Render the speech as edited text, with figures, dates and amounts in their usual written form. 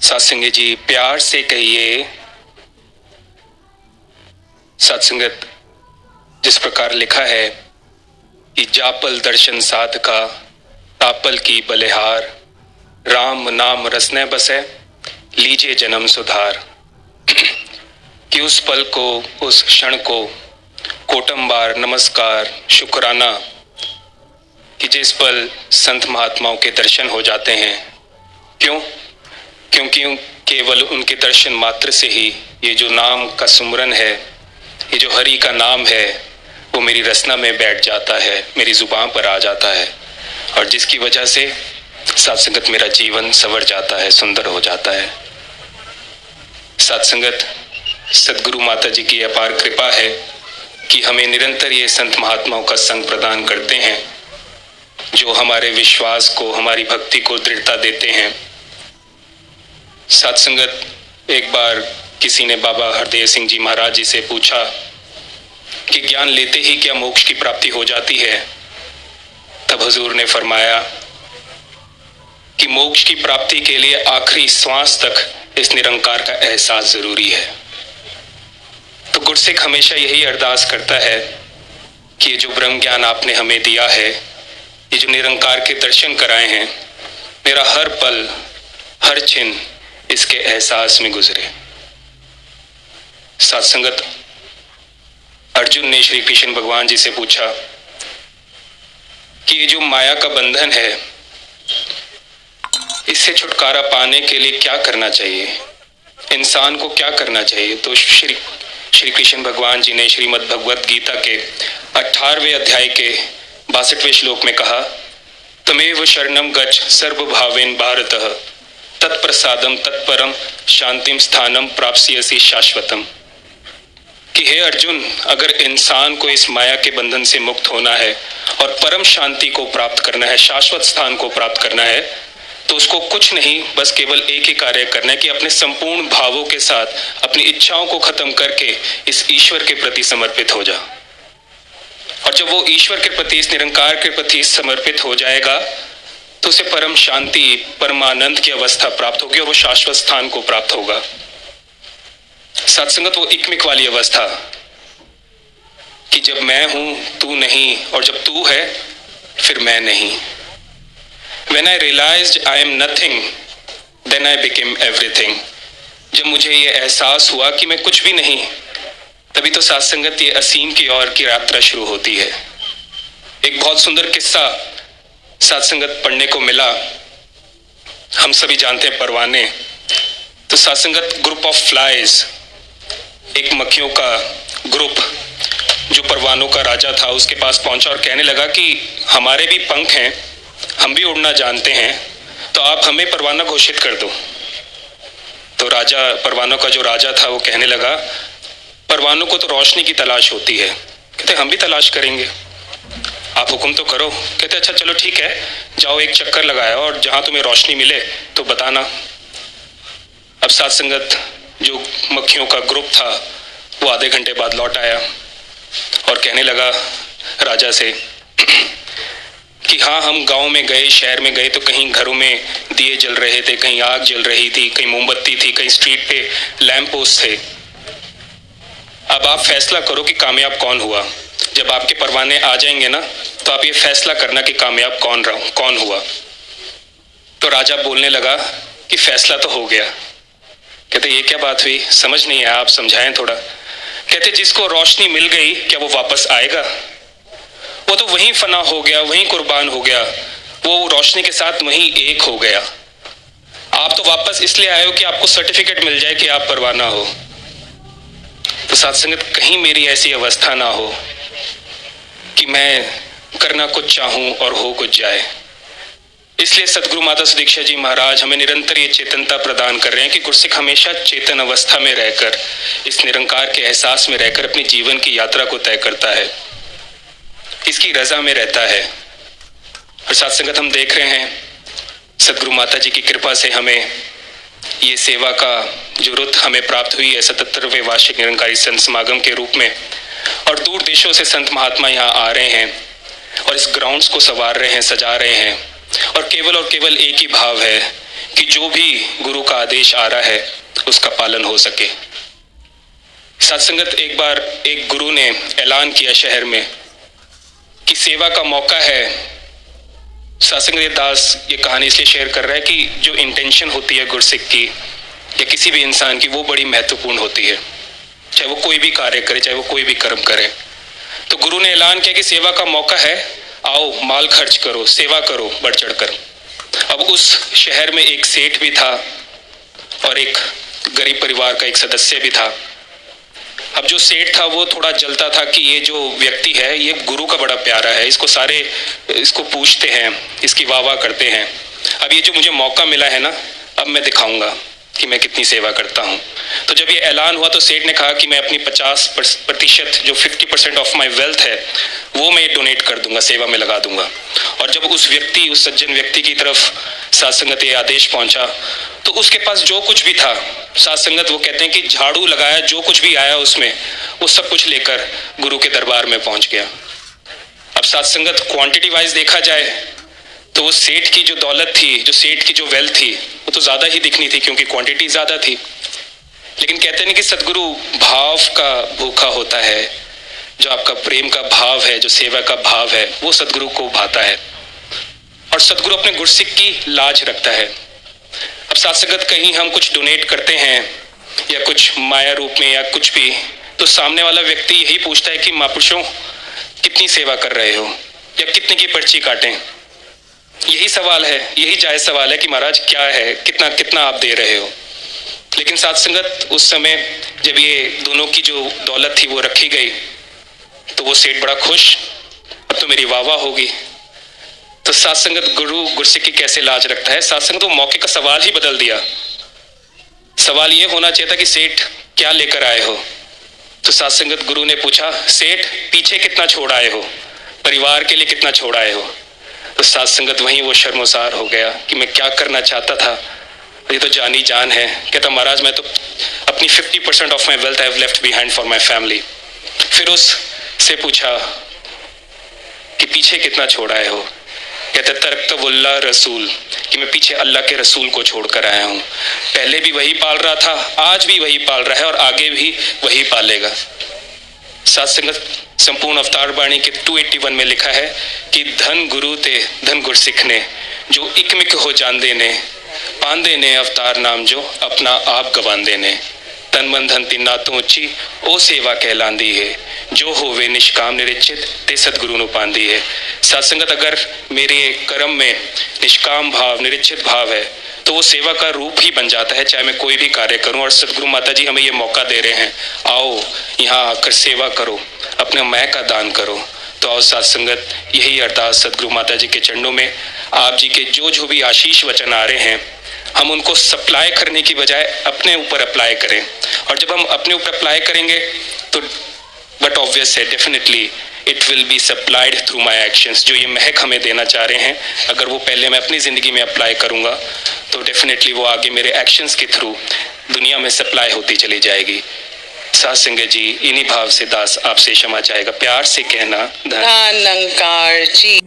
सत्संग जी प्यार से कहिए। सत्संगत जिस प्रकार लिखा है कि जापल दर्शन साधका तापल की बलिहार, राम नाम रसने बसे लीजिए जन्म सुधार। कि उस पल को, उस क्षण को कोटम-बार नमस्कार शुक्राना कि जिस पल संत महात्माओं के दर्शन हो जाते हैं। क्यों? क्योंकि केवल उनके दर्शन मात्र से ही ये जो नाम का सुमरन है, ये जो हरि का नाम है, वो मेरी रसना में बैठ जाता है, मेरी जुबान पर आ जाता है, और जिसकी वजह से सत्संगत मेरा जीवन संवर जाता है, सुंदर हो जाता है। सत्संगत सदगुरु माता जी की अपार कृपा है कि हमें निरंतर ये संत महात्माओं का संग प्रदान करते हैं, जो हमारे विश्वास को, हमारी भक्ति को दृढ़ता देते हैं। सत्संगत एक बार किसी ने बाबा हरदेव सिंह जी महाराज जी से पूछा कि ज्ञान लेते ही क्या मोक्ष की प्राप्ति हो जाती है? तब हुजूर ने फरमाया कि मोक्ष की प्राप्ति के लिए आखिरी श्वास तक इस निरंकार का एहसास जरूरी है। तो गुरसिख हमेशा यही अरदास करता है कि ये जो ब्रह्म ज्ञान आपने हमें दिया है, ये जो निरंकार के दर्शन कराए हैं, मेरा हर पल हर छिन इसके एहसास में गुजरे। सत्संगत अर्जुन ने श्री कृष्ण भगवान जी से पूछा कि ये जो माया का बंधन है, इससे छुटकारा पाने के लिए क्या करना चाहिए, इंसान को क्या करना चाहिए? तो श्री कृष्ण भगवान जी ने श्रीमद् भगवत गीता के 18वें अध्याय के 62वें श्लोक में कहा, तमेव शरणम गच्छ सर्वभावेन भारतः तत्प्रसादम तत्परम शांतिम स्थानम प्राप्स्यसि शाश्वतम। कि हे अर्जुन, अगर इंसान को इस माया के बंधन से मुक्त होना है और परम शांति को प्राप्त करना है, शाश्वत स्थान को प्राप्त करना है, तो उसको कुछ नहीं, बस केवल एक ही कार्य करना है कि अपने संपूर्ण भावों के साथ अपनी इच्छाओं को खत्म करके इस ईश्वर के प्रति समर्पित हो जा। और जब वो ईश्वर के प्रति, इस निरंकार के प्रति समर्पित हो जाएगा, तो उसे परम शांति, परमानंद की अवस्था प्राप्त होगी और वो शाश्वत स्थान को प्राप्त होगा। सत्संगत वो इकमिक वाली अवस्था कि जब मैं हूं तू नहीं, और जब तू है फिर मैं नहीं। When I realized I am nothing, then I became everything। जब मुझे ये एहसास हुआ कि मैं कुछ भी नहीं, तभी तो सत्संगत ये असीम की ओर की यात्रा शुरू होती है। एक बहुत सुंदर किस्सा सत्संगत पढ़ने को मिला। हम सभी जानते हैं परवाने। तो सत्संगत ग्रुप ऑफ फ्लाइज, एक मक्खियों का ग्रुप जो परवानों का राजा था, उसके पास पहुंचा और कहने लगा कि हमारे भी पंख हैं, हम भी उड़ना जानते हैं, तो आप हमें परवाना घोषित कर दो। तो राजा, परवानों का जो राजा था, वो कहने लगा, परवानों को तो रोशनी की तलाश होती है। कहते हम भी तलाश करेंगे, आप हुक्म तो करो। कहते अच्छा चलो ठीक है, जाओ एक चक्कर लगाया और जहां तुम्हें रोशनी मिले तो बताना। अब सत्संगत जो मक्खियों का ग्रुप था, वो आधे घंटे बाद लौट आया और कहने लगा राजा से कि हाँ, हम गांव में गए, शहर में गए, तो कहीं घरों में दिए जल रहे थे, कहीं आग जल रही थी, कहीं मोमबत्ती थी, कहीं स्ट्रीट पे लैंप पोस्ट थे। अब आप फैसला करो कि कामयाब कौन हुआ। जब आपके परवाने आ जाएंगे ना, तो आप ये फैसला करना कि कामयाब कौन हुआ। तो राजा बोलने लगा कि फैसला तो हो गया। कहते ये क्या बात हुई, समझ नहीं आया, आप समझाएं थोड़ा। कहते जिसको रोशनी मिल गई, क्या वो वापस आएगा? वो तो वहीं फना हो गया, वहीं कुर्बान हो गया, वो रोशनी के साथ वहीं एक हो गया। आप तो वापस इसलिए आए हो कि आपको सर्टिफिकेट मिल जाए कि आप परवाना हो। तो सत्संगत कहीं मेरी ऐसी अवस्था ना हो कि मैं करना कुछ चाहूं और हो कुछ जाए। इसलिए सदगुरु माता सुदीक्षा जी महाराज हमें निरंतर ये चेतनता प्रदान कर रहे हैं कि गुरसिख हमेशा चेतन अवस्था में रहकर, इस निरंकार के एहसास में रहकर अपनी जीवन की यात्रा को तय करता है, इसकी रजा में रहता है। और सत्संगत हम देख रहे हैं सदगुरु माता जी की कृपा से हमें ये सेवा का जो रुत हमें प्राप्त हुई है 77वें वार्षिक निरंकारी संत समागम के रूप में, और दूर देशों से संत महात्मा यहाँ आ रहे हैं और इस ग्राउंड्स को संवार रहे हैं, सजा रहे हैं, और केवल एक ही भाव है कि जो भी गुरु का आदेश आ रहा है उसका पालन हो सके। साथ संगत, एक बार एक गुरु ने ऐलान किया शहर में कि सेवा का मौका है। साथ संगत, दास ये कहानी इसलिए शेयर कर रहा है कि जो इंटेंशन होती है गुरसिक की या किसी भी इंसान की, वो बड़ी महत्वपूर्ण होती है, चाहे वो कोई भी कार्य करे, चाहे वो कोई भी कर्म करे। तो गुरु ने ऐलान किया कि सेवा का मौका है, आओ माल खर्च करो, सेवा करो बढ़ चढ़ कर। अब उस शहर में एक सेठ भी था और एक गरीब परिवार का एक सदस्य भी था। अब जो सेठ था वो थोड़ा जलता था कि ये जो व्यक्ति है ये गुरु का बड़ा प्यारा है, इसको सारे इसको पूछते हैं, इसकी वाह वाह करते हैं। अब ये जो मुझे मौका मिला है ना, अब मैं दिखाऊंगा कि मैं कितनी सेवा करता हूँ। तो जब ये ऐलान हुआ तो सेठ ने कहा कि मैं अपनी 50% जो 50% ऑफ माई वेल्थ है वो मैं डोनेट कर दूंगा, सेवा में लगा दूंगा। और जब उस सज्जन व्यक्ति की तरफ साथ संगत ये आदेश पहुंचा तो उसके पास जो कुछ भी था, साथ संगत वो कहते हैं कि झाड़ू लगाया, जो कुछ भी आया उसमें वो सब कुछ लेकर गुरु के दरबार में पहुंच गया। अब साथ संगत, क्वांटिटी वाइज देखा जाए तो वो सेठ की जो दौलत थी, जो सेठ की जो वेल्थ थी, वो तो ज्यादा ही दिखनी थी क्योंकि क्वांटिटी ज्यादा थी। लेकिन कहते हैं कि सदगुरु भाव का भूखा होता है, जो आपका प्रेम का भाव है, जो सेवा का भाव है, वो सदगुरु को भाता है और सदगुरु अपने गुरसिक की लाज रखता है। अब साथ संगत, कहीं हम कुछ डोनेट करते हैं या कुछ माया रूप में या कुछ भी, तो सामने वाला व्यक्ति यही पूछता है कि महापुरुषों कितनी सेवा कर रहे हो या कितने की पर्ची काटें। यही सवाल है, यही जायज सवाल है कि महाराज क्या है, कितना कितना आप दे रहे हो। लेकिन साथ संगत, उस समय जब ये दोनों की जो दौलत थी वो रखी गई तो वो सेठ बड़ा खुश, अब तो मेरी वाह वाह होगी। तो साथ संगत, गुरु गुरसिक की कैसे लाज रखता है। साथ संगत, वो मौके का सवाल ही बदल दिया। सवाल ये होना चाहिए था कि सेठ क्या लेकर आए हो। तो साथ संगत, गुरु ने पूछा, सेठ पीछे कितना छोड़ आए हो, परिवार के लिए कितना छोड़ आए हो। तो साथ संगत वहीं वो शर्मसार हो गया कि मैं क्या करना चाहता था, ये तो जानी जान है। कहता, महाराज मैं तो अपनी 50% of my wealth I have left behind for my family. फिर उससे पूछा कि पीछे कितना छोड़ आए हो। कहते, तरक्तवुल्लाह रसूल, कि मैं पीछे अल्लाह के रसूल को छोड़कर आया हूँ। पहले भी वही पाल रहा था, आज भी वही पाल रहा है और आगे भी वही पालेगा। साथ संगत, संपूर्ण अवतार बाणी के 281 में लिखा है कि धन गुरु ते धन गुरसिख ने, जो इकमिक हो जांदे ने, पांदे ने अवतार नाम जो अपना आप गवांदे ने। तन मन धन तिन्ना तो ऊंची ओ सेवा कहलांदी है, जो होवे निष्काम निरिचित ते सदगुरु नु पांदी है। साथ संगत, अगर मेरे कर्म में निष्काम भाव, निरिचित भाव है तो वो सेवा का रूप ही बन जाता है, चाहे मैं कोई भी कार्य करूं। और सदगुरु माता जी हमें ये मौका दे रहे हैं, आओ यहाँ आकर सेवा करो, अपने मैं का दान करो। तो आओ साथ संगत, यही अरदास सदगुरु माता जी के चरणों में, आप जी के जो भी आशीष वचन आ रहे हैं, हम उनको सप्लाई करने की बजाय अपने ऊपर अप्लाई करें। और जब हम अपने ऊपर अप्लाई करेंगे तो बट ऑब्वियस है, definitely it will be supplied through my actions. जो ये महक हमें देना चाह रहे हैं, अगर वो पहले मैं अपनी ज़िंदगी में अप्लाई करूँगा तो डेफिनेटली वो आगे मेरे एक्शंस के थ्रू दुनिया में सप्लाई होती चली जाएगी। साथ संगत जी, इन्हीं भाव से दास आपसे क्षमा चाहेगा, प्यार से कहना धन। धन्यकार जी।